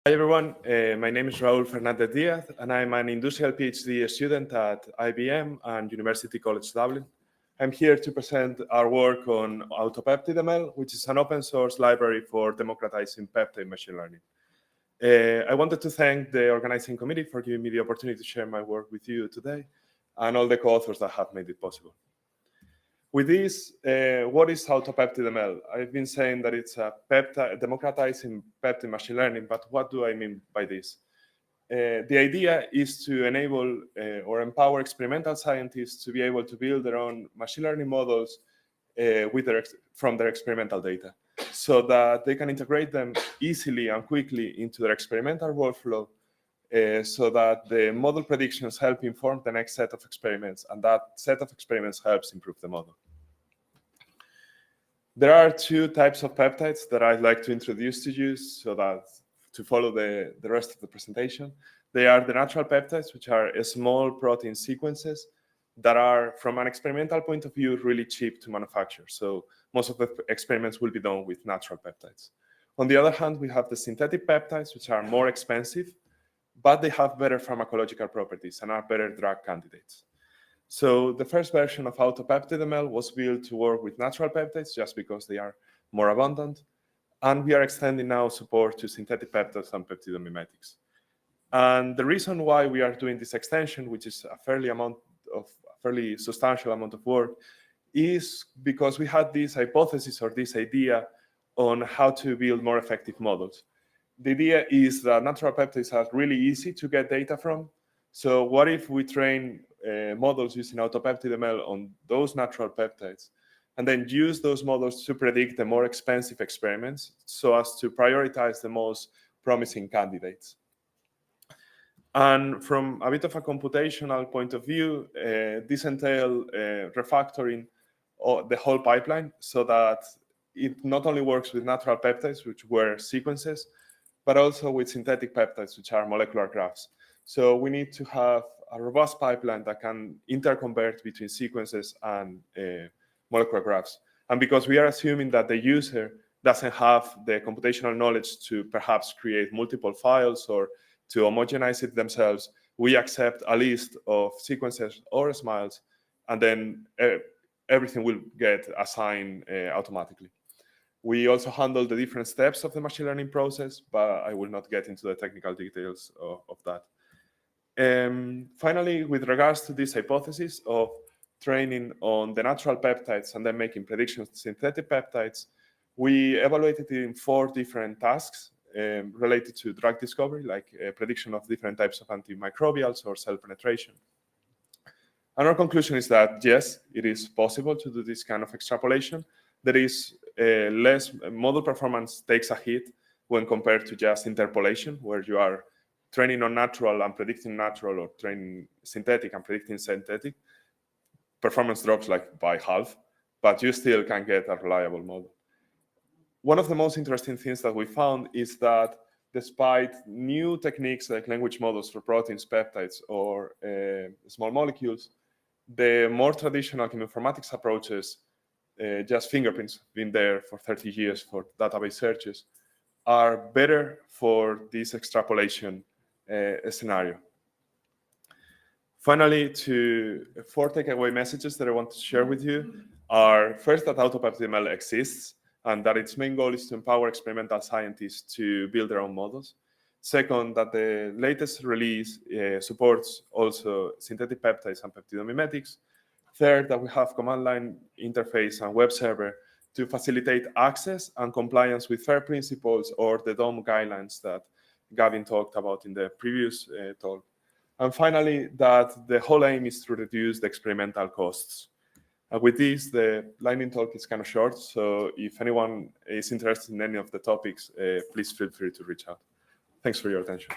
Hi everyone, my name is Raul Fernandez Diaz and I'm an industrial PhD student at IBM and University College Dublin. I'm here to present our work on AutoPeptideML, which is an open source library for democratizing peptide machine learning. I wanted to thank the organizing committee for giving me the opportunity to share my work with you today and all the co-authors that have made it possible. With this, what is AutoPeptideML? I've been saying that it's a democratizing peptide machine learning, but what do I mean by this? The idea is to enable or empower experimental scientists to be able to build their own machine learning models from their experimental data, so that they can integrate them easily and quickly into their experimental workflow, so that the model predictions help inform the next set of experiments, and that set of experiments helps improve the model. There are two types of peptides that I'd like to introduce to you so that to follow the rest of the presentation. They are the natural peptides, which are small protein sequences that are, from an experimental point of view, really cheap to manufacture. So most of the experiments will be done with natural peptides. On the other hand, we have the synthetic peptides, which are more expensive, but they have better pharmacological properties and are better drug candidates. So the first version of AutoPeptideML was built to work with natural peptides just because they are more abundant. And we are extending now support to synthetic peptides and peptidomimetics. And the reason why we are doing this extension, which is a fairly substantial amount of work, is because we had this hypothesis or this idea on how to build more effective models. The idea is that natural peptides are really easy to get data from. So what if we train models using AutoPeptideML on those natural peptides, and then use those models to predict the more expensive experiments so as to prioritize the most promising candidates? And from a bit of a computational point of view, this entails refactoring the whole pipeline so that it not only works with natural peptides, which were sequences, but also with synthetic peptides, which are molecular graphs. So we need to have a robust pipeline that can interconvert between sequences and molecular graphs. And because we are assuming that the user doesn't have the computational knowledge to perhaps create multiple files or to homogenize it themselves, we accept a list of sequences or smiles, and then everything will get assigned automatically. We also handle the different steps of the machine learning process, but I will not get into the technical details of that. Finally, with regards to this hypothesis of training on the natural peptides and then making predictions to synthetic peptides, we evaluated it in 4 different tasks related to drug discovery, like prediction of different types of antimicrobials or cell penetration. And our conclusion is that, yes, it is possible to do this kind of extrapolation. There is less model performance takes a hit when compared to just interpolation, where you are training on natural and predicting natural, or training synthetic and predicting synthetic. Performance drops like by half, but you still can get a reliable model. One of the most interesting things that we found is that despite new techniques like language models for proteins, peptides, or small molecules, the more traditional chemoinformatics approaches, just fingerprints, been there for 30 years for database searches, are better for this extrapolation scenario. Finally, 4 takeaway messages that I want to share with you are, first, that AutoPeptideML exists and that its main goal is to empower experimental scientists to build their own models. Second, that the latest release supports also synthetic peptides and peptidomimetics. Third, that we have command line interface and web server to facilitate access and compliance with FAIR principles or the DOM guidelines that Gavin talked about in the previous talk. And finally, that the whole aim is to reduce the experimental costs. With this, the lightning talk is kind of short, so if anyone is interested in any of the topics, please feel free to reach out. Thanks for your attention.